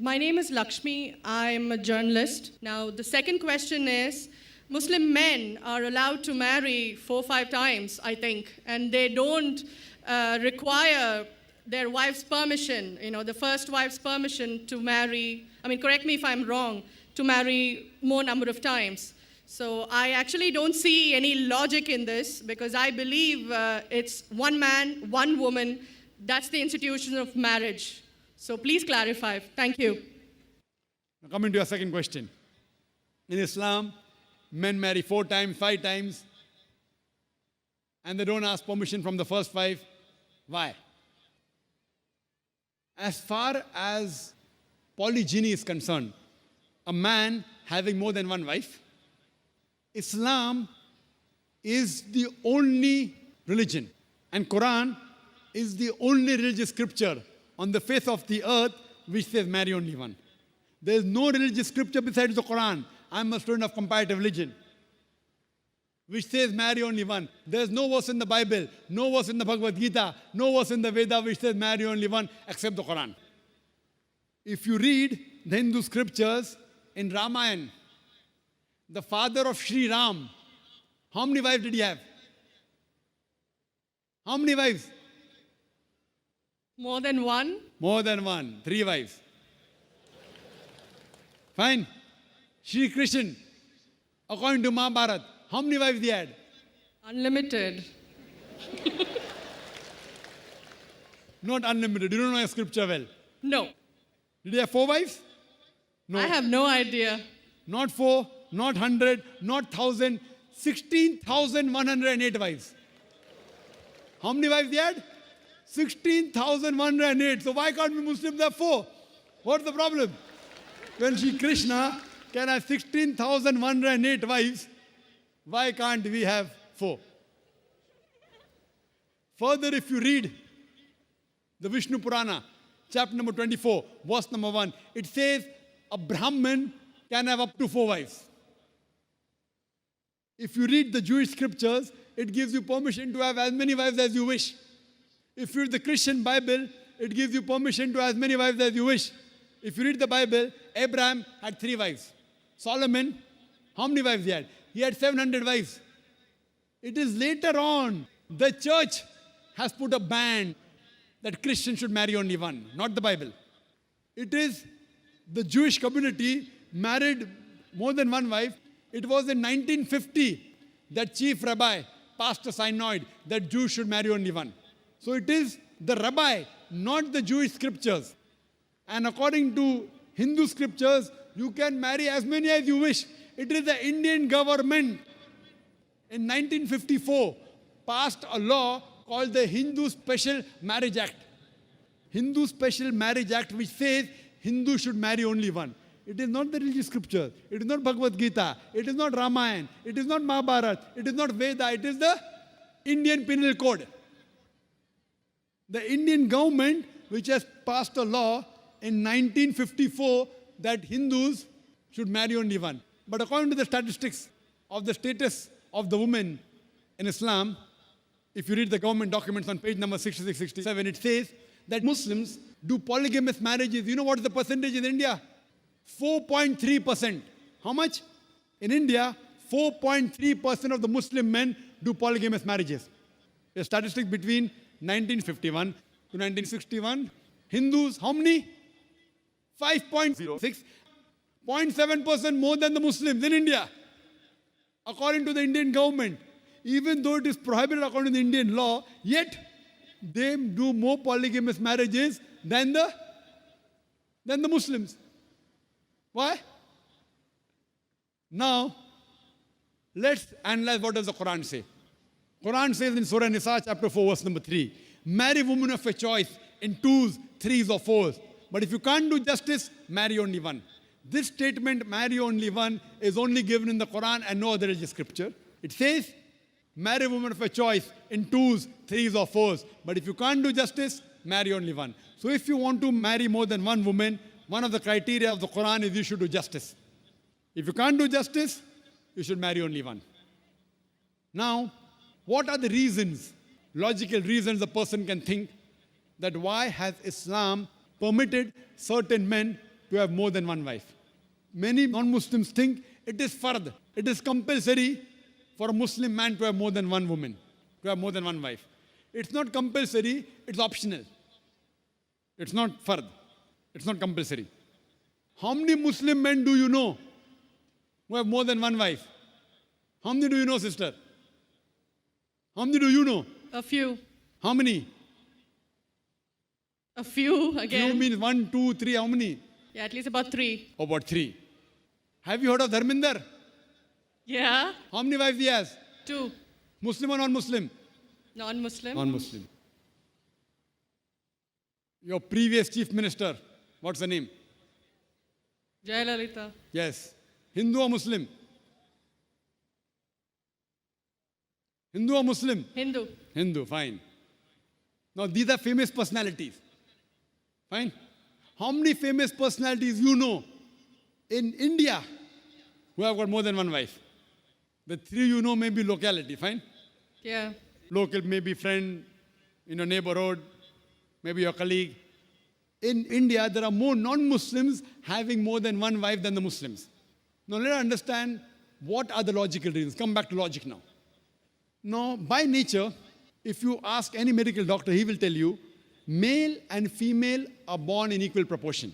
My name is Lakshmi. I'm a journalist. Now, the second question is, Muslim men are allowed to marry 4-5 times, I think, and they don't require their wife's permission, the first wife's permission to marry, correct me if I'm wrong, to marry more number of times. So I actually don't see any logic in this because I believe it's one man, one woman. That's the institution of marriage. So please clarify. Thank you. Now coming to your second question. In Islam, men marry 4 times, 5 times, and they don't ask permission from the first 5. Why? As far as polygyny is concerned, a man having more than one wife, Islam is the only religion, and Quran is the only religious scripture on the face of the earth which says marry only one. There is no religious scripture besides the Quran. I'm a student of comparative religion, which says marry only one. There is no verse in the Bible, no verse in the Bhagavad Gita, no verse in the Veda which says marry only one except the Quran. If you read the Hindu scriptures in Ramayana, the father of Sri Ram, how many wives did he have? How many wives? More than one? More than one. 3 wives. Fine. Shri Krishna, according to Mahabharata, how many wives he had? Unlimited. Not unlimited. You don't know your scripture well. No. Did he have 4 wives? No. I have no idea. Not 4, not 100, not 1,000, 16,108 wives. How many wives he had? 16,108. So why can't we Muslims have 4? What's the problem? When Shri Krishna can have 16,108 wives, why can't we have 4? Further, if you read the Vishnu Purana, chapter number 24, verse number 1, it says a Brahmin can have up to 4 wives. If you read the Jewish scriptures, it gives you permission to have as many wives as you wish. If you read the Christian Bible, it gives you permission to have as many wives as you wish. If you read the Bible, Abraham had 3 wives. Solomon, how many wives he had? He had 700 wives. It is later on, the church has put a ban that Christians should marry only one, not the Bible. It is the Jewish community married more than one wife. It was in 1950 that chief rabbi passed a synod that Jews should marry only one. So it is the rabbi, not the Jewish scriptures. And according to Hindu scriptures, you can marry as many as you wish. It is the Indian government in 1954 passed a law called the Hindu Special Marriage Act. Hindu Special Marriage Act, which says Hindus should marry only one. It is not the religious scripture. It is not Bhagavad Gita. It is not Ramayana. It is not Mahabharata. It is not Veda. It is the Indian Penal Code. The Indian government, which has passed a law in 1954 that Hindus should marry only one. But according to the statistics of the status of the women in Islam, if you read the government documents on page number 66, 67, it says that Muslims do polygamous marriages. You know what is the percentage in India? 4.3%. How much? In India, 4.3% of the Muslim men do polygamous marriages. A statistic between 1951 to 1961. Hindus, how many? 5.06. 0.7% more than the Muslims in India. According to the Indian government, even though it is prohibited according to the Indian law, yet they do more polygamous marriages than the Muslims. Why? Now, let's analyze what does the Quran say. Quran says in Surah Nisa, chapter 4, verse number 3, marry women of your choice in 2s, 3s or 4s. But if you can't do justice, marry only one. This statement, marry only one, is only given in the Quran and no other religious scripture. It says, marry women of your choice in 2s, 3s or 4s. But if you can't do justice, marry only one. So if you want to marry more than one woman, one of the criteria of the Quran is you should do justice. If you can't do justice, you should marry only one. Now, what are the reasons, logical reasons a person can think that why has Islam permitted certain men to have more than one wife. Many non-Muslims think it is fard. It is compulsory for a Muslim man to have more than one woman, to have more than one wife. It's not compulsory, it's optional. It's not fard. It's not compulsory. How many Muslim men do you know who have more than one wife? How many do you know, sister? How many do you know? A few. How many? A few again. Few means 1, 2, 3. How many? Yeah, at least about 3. About 3. Have you heard of Dharminder? Yeah. How many wives he has? 2. Muslim or non-Muslim? Non-Muslim. Non-Muslim. Your previous chief minister, what's the name? Jayalalitha. Yes. Hindu or Muslim? Hindu or Muslim? Hindu. Hindu, fine. Now these are famous personalities. Fine. How many famous personalities you know in India who have got more than one wife? The 3 you know may be locality, fine? Yeah. Local, maybe friend in your neighborhood, maybe your colleague. In India, there are more non-Muslims having more than one wife than the Muslims. Now let us understand what are the logical reasons. Come back to logic now. Now, by nature, if you ask any medical doctor, he will tell you, male and female are born in equal proportion.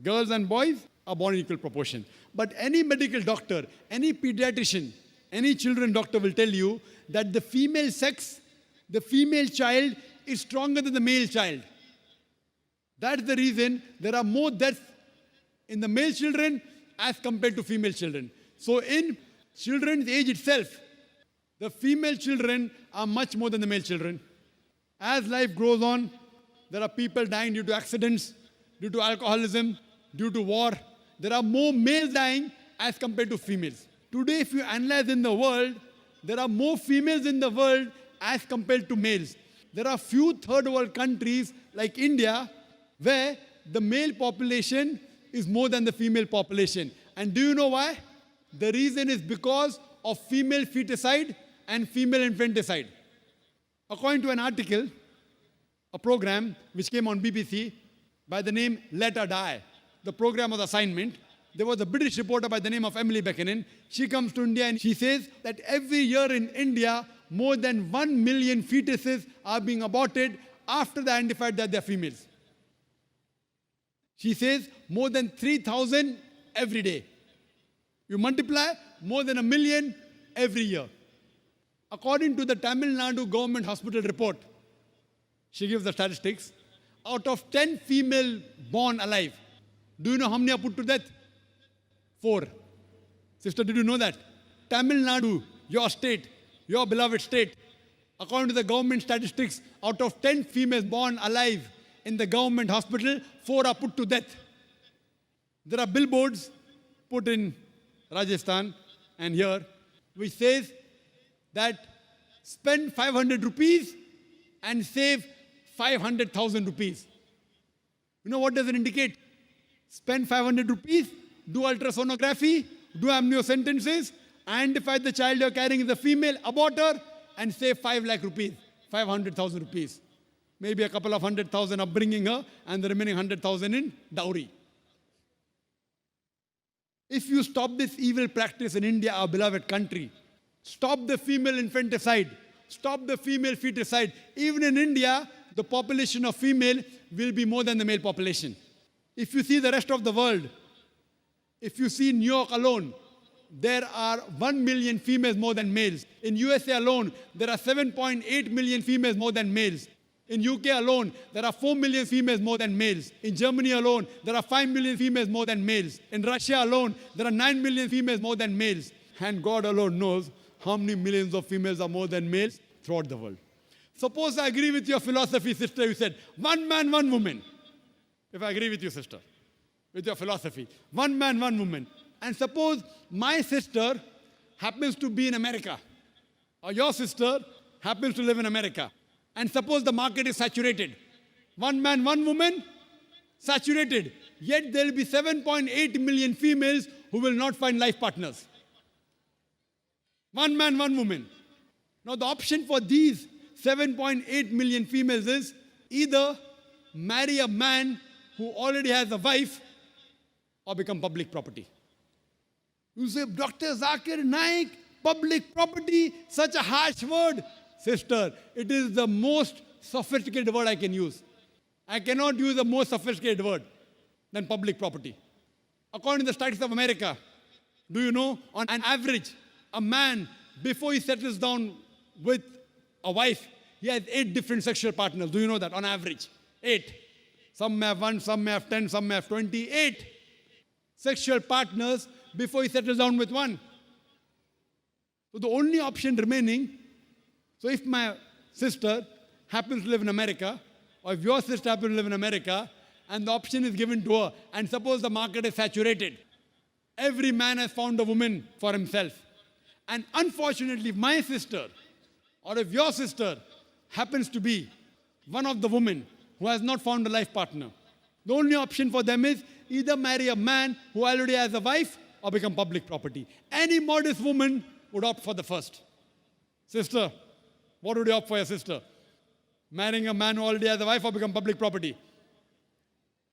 Girls and boys are born in equal proportion. But any medical doctor, any pediatrician, any children doctor will tell you that the female sex, the female child is stronger than the male child. That's the reason there are more deaths in the male children as compared to female children. So in children's age itself, the female children are much more than the male children. As life goes on, there are people dying due to accidents, due to alcoholism, due to war. There are more males dying as compared to females. Today, if you analyze in the world, there are more females in the world as compared to males. There are few third world countries like India where the male population is more than the female population. And do you know why? The reason is because of female feticide and female infanticide. According to an article, a program which came on BBC by the name Let Her Die, the program was assignment. There was a British reporter by the name of Emily Beckonen. She comes to India and she says that every year in India, more than 1 million fetuses are being aborted after they identified that they're females. She says more than 3,000 every day. You multiply, more than 1 million every year. According to the Tamil Nadu government hospital report, she gives the statistics, out of 10 female born alive, do you know how many are put to death? 4. Sister, did you know that? Tamil Nadu, your state, your beloved state, according to the government statistics, out of 10 females born alive in the government hospital, 4 are put to death. There are billboards put in Rajasthan and here, which says that spend 500 rupees and save 500,000 rupees. You know what does it indicate? Spend 500 rupees, do ultrasonography, do amniocentesis, identify the child you're carrying is a female, abort her, and save 5 lakh rupees, 500,000 rupees. Maybe a couple of 100,000 upbringing her, and the remaining 100,000 in dowry. If you stop this evil practice in India, our beloved country, stop the female infanticide, stop the female feticide. Even in India, the population of female will be more than the male population. If you see the rest of the world, if you see New York alone, there are 1 million females more than males. In USA alone, there are 7.8 million females more than males. In UK alone, there are 4 million females more than males. In Germany alone, there are 5 million females more than males. In Russia alone, there are 9 million females more than males. And God alone knows how many millions of females are more than males throughout the world. Suppose I agree with your philosophy, sister, you said, 1 man, 1 woman. If I agree with you, sister, with your philosophy, 1 man, 1 woman. And suppose my sister happens to be in America, or your sister happens to live in America. And suppose the market is saturated. 1 man, 1 woman, saturated. Yet there will be 7.8 million females who will not find life partners. 1 man, 1 woman. Now the option for these 7.8 million females is either marry a man who already has a wife or become public property? You say, Dr. Zakir, naik, public property, such a harsh word. Sister, it is the most sophisticated word I can use. I cannot use a more sophisticated word than public property. According to the statistics of America, do you know, on an average, a man, before he settles down with a wife, he has 8 different sexual partners. Do you know that? On average, 8. Some may have 1, some may have 10, some may have 28 sexual partners before he settles down with one. So the only option remaining, so if my sister happens to live in America, or if your sister happens to live in America, and the option is given to her, and suppose the market is saturated, every man has found a woman for himself. And unfortunately, if my sister, or if your sister happens to be one of the women who has not found a life partner, the only option for them is either marry a man who already has a wife or become public property. Any modest woman would opt for the first. Sister, what would you opt for your sister? Marrying a man who already has a wife or become public property?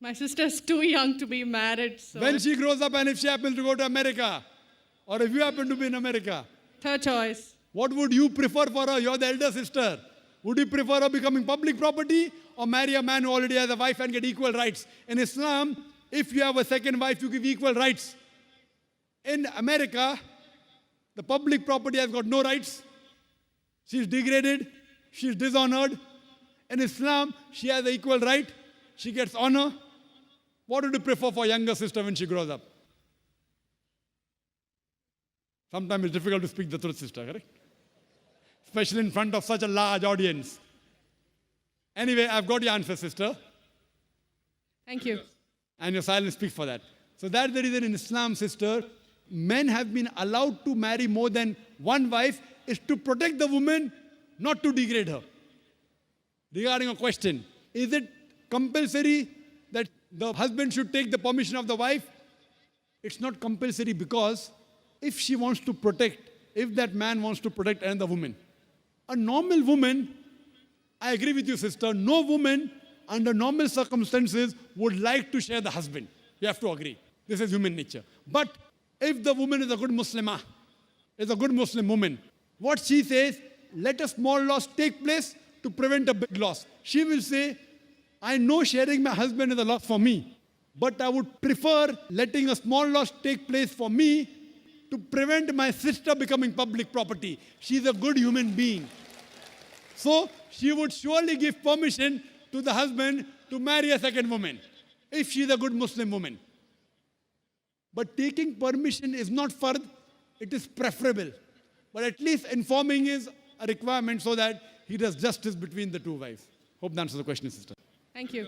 My sister's too young to be married. So When she grows up and if she happens to go to America, or if you happen to be in America, third choice. what would you prefer for her? You're the elder sister. Would you prefer her becoming public property or marry a man who already has a wife and get equal rights? In Islam, if you have a second wife, you give equal rights. In America, the public property has got no rights. She's degraded. She's dishonored. In Islam, she has an equal right. She gets honor. What would you prefer for younger sister when she grows up? Sometimes it's difficult to speak the truth, sister, correct? Especially in front of such a large audience. Anyway, I've got your answer, sister. Thank you. And your silence speaks for that. So that's the reason in Islam, sister, men have been allowed to marry more than one wife is to protect the woman, not to degrade her. Regarding a question, is it compulsory that the husband should take the permission of the wife? It's not compulsory because if she wants to protect, if that man wants to protect another woman, a normal woman, I agree with you, sister, no woman under normal circumstances would like to share the husband. You have to agree. This is human nature. But if the woman is a good Muslimah, is a good Muslim woman, what she says, let a small loss take place to prevent a big loss. She will say, I know sharing my husband is a loss for me, but I would prefer letting a small loss take place for me to prevent my sister becoming public property. She's a good human being. So she would surely give permission to the husband to marry a second woman, if she's a good Muslim woman. But taking permission is not fard, it is preferable. But at least informing is a requirement so that he does justice between the two wives. Hope that answers the question, sister. Thank you.